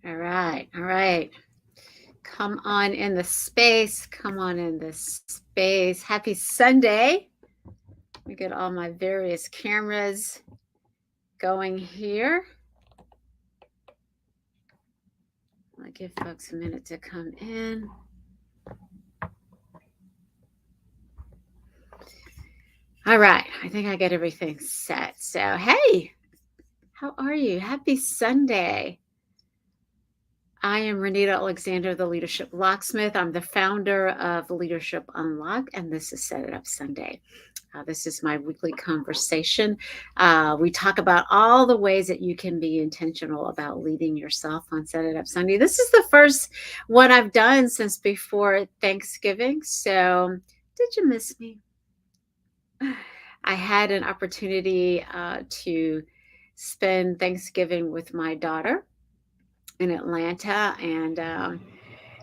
All right. All right. Come on in the space. Come on in the space. Happy Sunday. Let me get all my various cameras going here. I'll give folks a minute to come in. All right. I think I got everything set. So, hey, how are you? Happy Sunday. I am Renita Alexander, the Leadership Locksmith. I'm the founder of Leadership Unlocked, and this is Set It Up Sunday. This is my weekly conversation. We talk about all the ways that you can be intentional about leading yourself on Set It Up Sunday. This is the first one I've done since before Thanksgiving. So, did you miss me? I had an opportunity to spend Thanksgiving with my daughter in Atlanta, and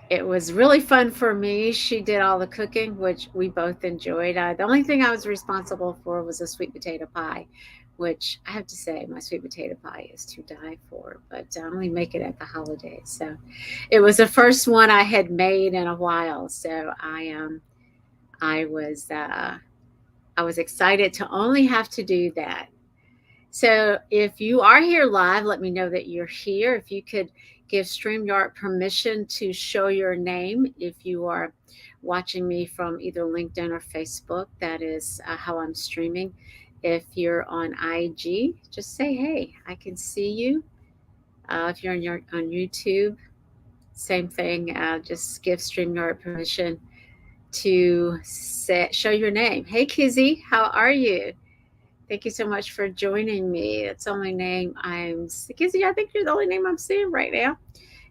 it was really fun for me. She did all the cooking, which we both enjoyed. The only thing I was responsible for was a sweet potato pie, which I have to say, my sweet potato pie is to die for, but I only make it at the holidays. So it was the first one I had made in a while. So I was I was excited to only have to do that. So if you are here live, let me know that you're here. If you could give StreamYard permission to show your name if you are watching me from either LinkedIn or Facebook, that is how I'm streaming. If you're on IG, just say, hey, I can see you. If you're on YouTube, same thing. Just give StreamYard permission to show your name. Hey, Kizzy, how are you? Thank you so much for joining me. It's the only name Kizzy, I think you're the only name I'm seeing right now.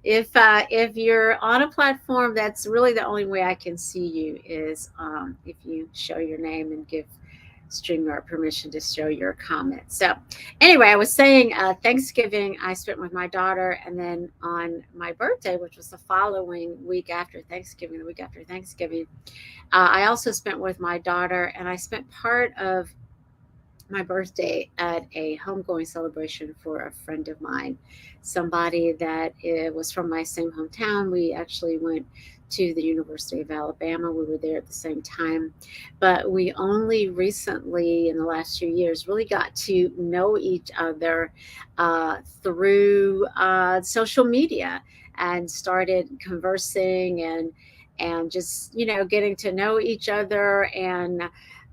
If you're on a platform, that's really the only way I can see you is if you show your name and give StreamYard permission to show your comments. So anyway, I was saying Thanksgiving I spent with my daughter, and then on my birthday, which was the following week after Thanksgiving, the week after Thanksgiving, I also spent with my daughter, and I spent part of my birthday at a homegoing celebration for a friend of mine, somebody that was from my same hometown. We actually went to the University of Alabama. We were there at the same time, but we only recently, in the last few years, really got to know each other through social media and started conversing and just getting to know each other. And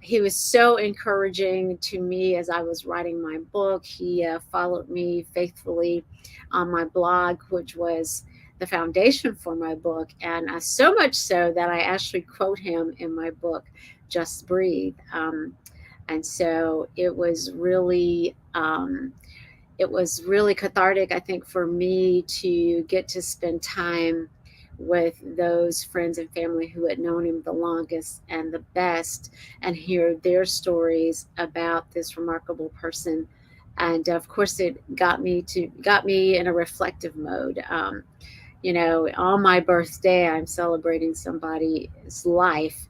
he was so encouraging to me as I was writing my book. He followed me faithfully on my blog, which was the foundation for my book, and so much so that I actually quote him in my book, Just Breathe. And so it was really cathartic, I think, for me to get to spend time with those friends and family who had known him the longest and the best, and hear their stories about this remarkable person. And of course, it got me in a reflective mode. On my birthday, I'm celebrating somebody's life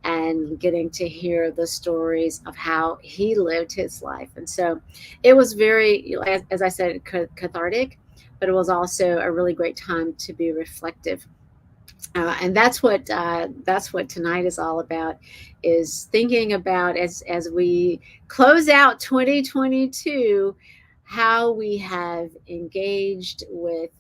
and getting to hear the stories of how he lived his life. And so it was very, as I said, cathartic, but it was also a really great time to be reflective. And that's what tonight is all about, is thinking about as we close out 2022, how we have engaged with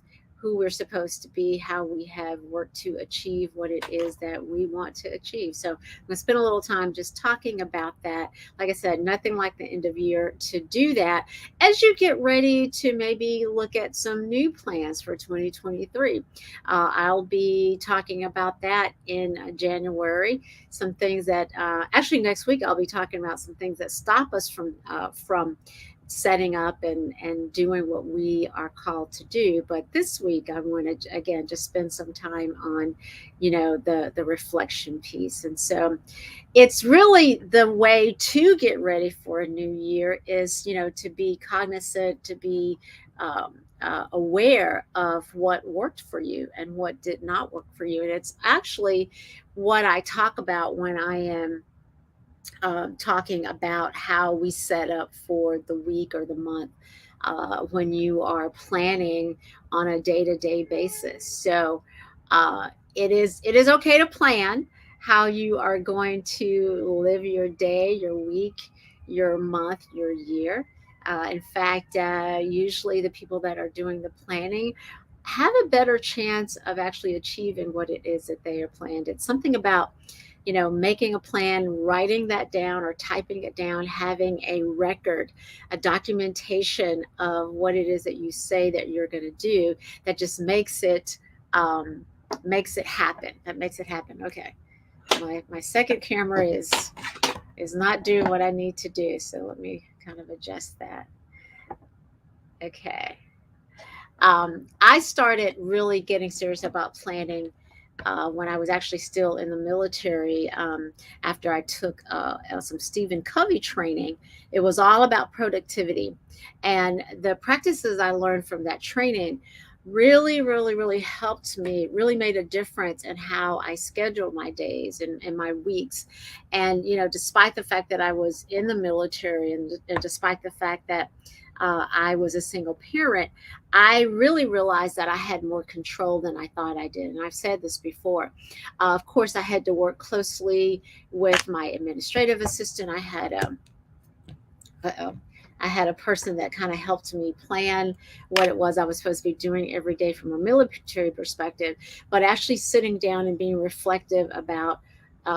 who we're supposed to be, how we have worked to achieve what it is that we want to achieve. So I'm going to spend a little time just talking about that. Like I said, nothing like the end of year to do that as you get ready to maybe look at some new plans for 2023. I'll be talking about that in January. Some things that actually next week I'll be talking about some things that stop us from setting up and doing what we are called to do. But this week I want to again just spend some time on the reflection piece. And so it's really the way to get ready for a new year is to be cognizant, to be aware of what worked for you and what did not work for you. And it's actually what I talk about when I am talking about how we set up for the week or the month. when you are planning on a day-to-day basis. So it is okay to plan how you are going to live your day, your week, your month, your year. In fact, usually the people that are doing the planning have a better chance of actually achieving what it is that they are planned. It's something about, making a plan, writing that down or typing it down, having a record, a documentation of what it is that you say that you're going to do, that just um, makes it happen. That makes it happen. Okay. My second camera is not doing what I need to do. So let me kind of adjust that. Okay. I started really getting serious about planning when I was actually still in the military. After I took some Stephen Covey training, it was all about productivity. And the practices I learned from that training really, really, really helped me, really made a difference in how I schedule my days and my weeks. And, despite the fact that I was in the military and despite the fact that I was a single parent, I really realized that I had more control than I thought I did. And I've said this before. Of course, I had to work closely with my administrative assistant. Uh-oh, I had a person that kind of helped me plan what it was I was supposed to be doing every day from a military perspective, but actually sitting down and being reflective about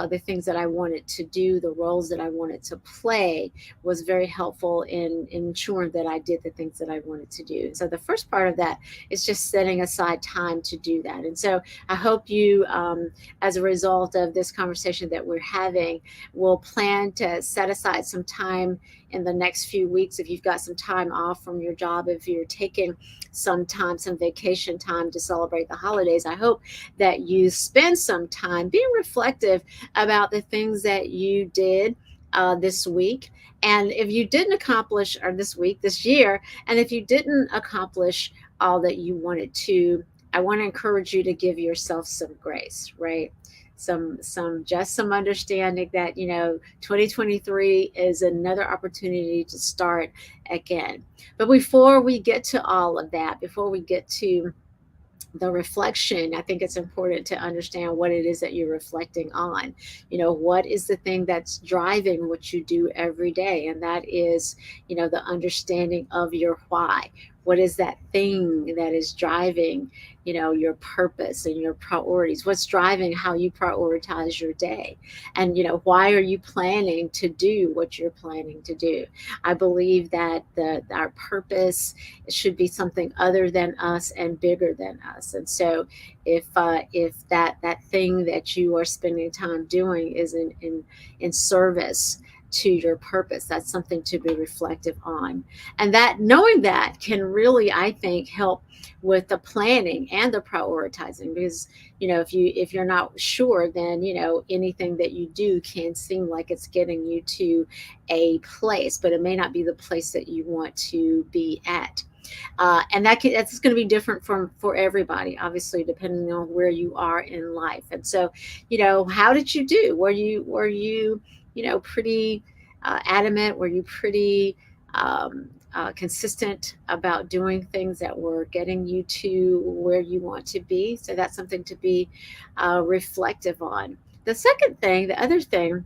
the things that I wanted to do, the roles that I wanted to play, was very helpful in ensuring that I did the things that I wanted to do. So the first part of that is just setting aside time to do that. And so I hope you, as a result of this conversation that we're having, will plan to set aside some time in the next few weeks. If you've got some time off from your job, if you're taking some time, some vacation time to celebrate the holidays, I hope that you spend some time being reflective about the things that you did this week. And if you didn't accomplish, or this week, this year, and if you didn't accomplish all that you wanted to, I want to encourage you to give yourself some grace, right? Some understanding that 2023 is another opportunity to start again. But before we get to all of that, before we get to the reflection, I think it's important to understand what it is that you're reflecting on. What is the thing that's driving what you do every day? And that is, the understanding of your why. What is that thing that is driving, your purpose and your priorities? What's driving how you prioritize your day? And, why are you planning to do what you're planning to do? I believe that our purpose should be something other than us and bigger than us. And so if that thing that you are spending time doing is in service to your purpose, that's something to be reflective on. And that knowing that can really, I think, help with the planning and the prioritizing, because if you're not sure, then anything that you do can seem like it's getting you to a place, but it may not be the place that you want to be at. And that's going to be different for everybody, obviously, depending on where you are in life. And so, how did you do? Were you pretty adamant? Were you pretty consistent about doing things that were getting you to where you want to be? So that's something to be reflective on. The other thing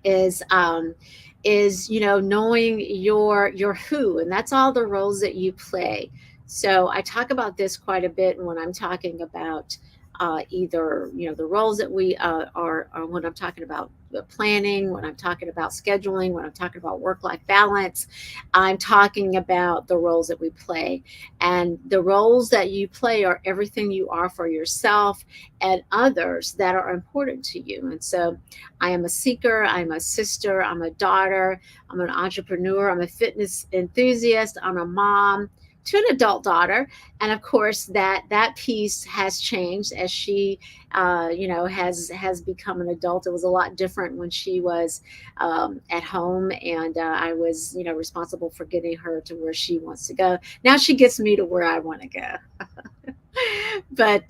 is knowing your who, and that's all the roles that you play. So I talk about this quite a bit when I'm talking about either the roles that we are when I'm talking about the planning, when I'm talking about scheduling, when I'm talking about work-life balance. I'm talking about the roles that we play, and the roles that you play are everything you are for yourself and others that are important to you. And so I am a seeker, I'm a sister, I'm a daughter, I'm an entrepreneur, I'm a fitness enthusiast, I'm a mom to an adult daughter. And of course that piece has changed as she has become an adult. It was a lot different when she was at home, and I was responsible for getting her to where she wants to go. Now she gets me to where I want to go. But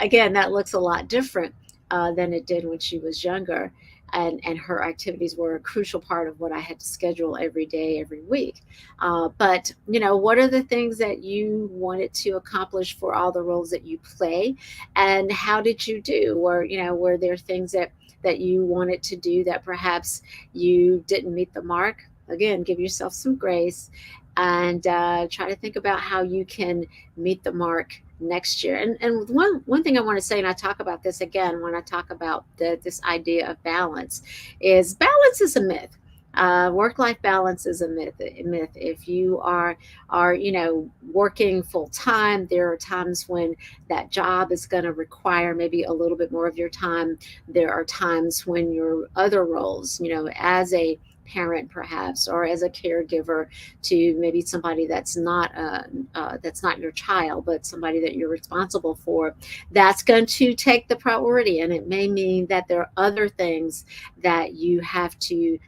again, that looks a lot different than it did when she was younger. and her activities were a crucial part of what I had to schedule every day, every week. But what are the things that you wanted to accomplish for all the roles that you play, and how did you do? Or were there things that you wanted to do that perhaps you didn't meet the mark? Again, give yourself some grace and try to think about how you can meet the mark next year. And one thing I want to say, and I talk about this again when I talk about this idea of balance, is balance is a myth. Work-life balance is a myth. If you are working full time, there are times when that job is going to require maybe a little bit more of your time. There are times when your other roles, as a parent perhaps, or as a caregiver to maybe somebody that's not your child, but somebody that you're responsible for, that's going to take the priority, and it may mean that there are other things that have to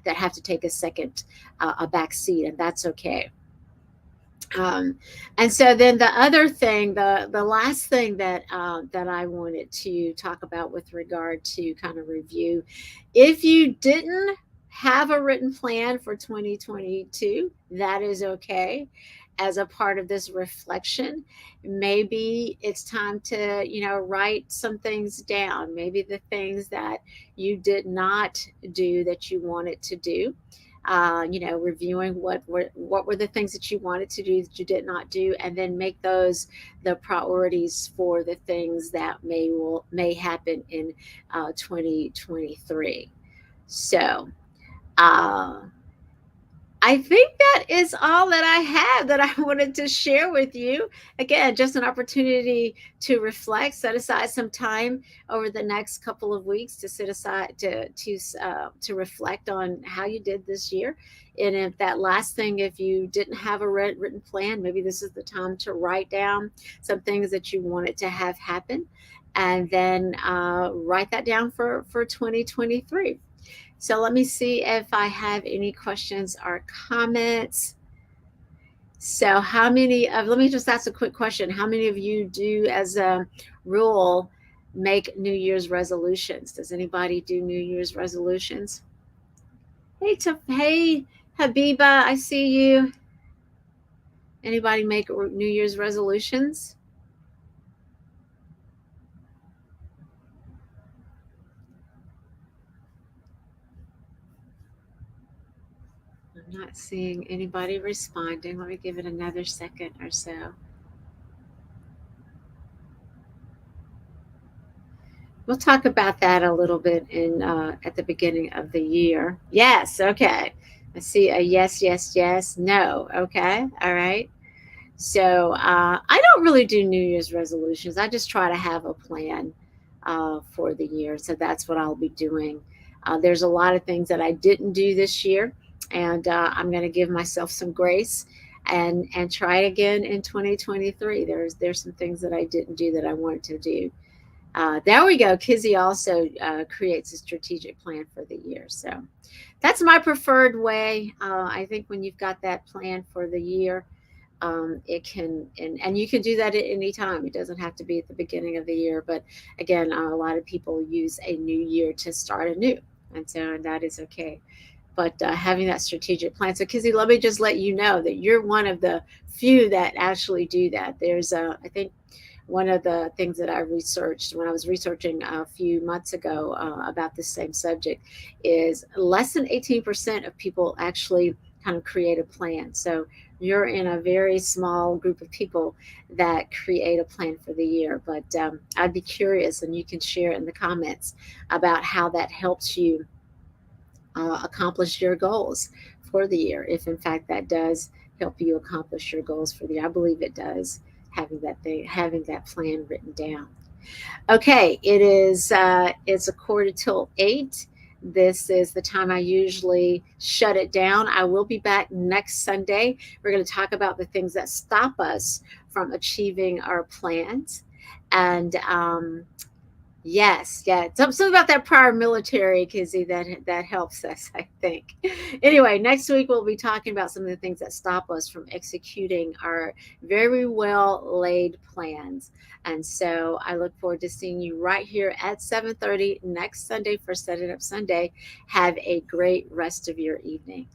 take a second, a back seat, and that's okay. um, and so then the other thing, the last thing that I wanted to talk about with regard to kind of review, if you didn't have a written plan for 2022, that is okay. As a part of this reflection, maybe it's time to write some things down. Maybe the things that you did not do that you wanted to do, reviewing what were the things that you wanted to do that you did not do, and then make those the priorities for the things that may happen in 2023. So uh, I think that is all that I have that I wanted to share with you. Again, just an opportunity to reflect, set aside some time over the next couple of weeks to set aside to reflect on how you did this year. And if that last thing, if you didn't have a written plan, maybe this is the time to write down some things that you wanted to have happen, and then write that down for 2023. So let me see if I have any questions or comments. So let me just ask a quick question. How many of you do, as a rule, make New Year's resolutions? Does anybody do New Year's resolutions? Hey, Habiba, I see you. Anybody make New Year's resolutions? I'm not seeing anybody responding. Let me give it another second or so. We'll talk about that a little bit in at the beginning of the year. Yes, okay. I see a yes, yes, yes, no. Okay, all right. So I don't really do New Year's resolutions. I just try to have a plan for the year. So that's what I'll be doing. There's a lot of things that I didn't do this year, and I'm going to give myself some grace and try it again in 2023. There's some things that I didn't do that I wanted to do. There we go. Kizzy also creates a strategic plan for the year. So that's my preferred way. I think when you've got that plan for the year, it can, and you can do that at any time. It doesn't have to be at the beginning of the year. But again, a lot of people use a new year to start anew. And so that is okay. But having that strategic plan. So Kizzy, let me just let you know that you're one of the few that actually do that. There's I think one of the things that I researched when I was researching a few months ago about this same subject is less than 18% of people actually kind of create a plan. So you're in a very small group of people that create a plan for the year. But I'd be curious, and you can share in the comments about how that helps you accomplish your goals for the year. If in fact that does help you accomplish your goals for the year, I believe it does, having that plan written down. Okay, it's a quarter till 8. This is the time I usually shut it down. I will be back next Sunday. We're going to talk about the things that stop us from achieving our plans. And Yes, yeah. Something about that prior military, Kizzy, that helps us, I think. Anyway, next week we'll be talking about some of the things that stop us from executing our very well laid plans. And so I look forward to seeing you right here at 7:30 next Sunday for Set It Up Sunday. Have a great rest of your evening.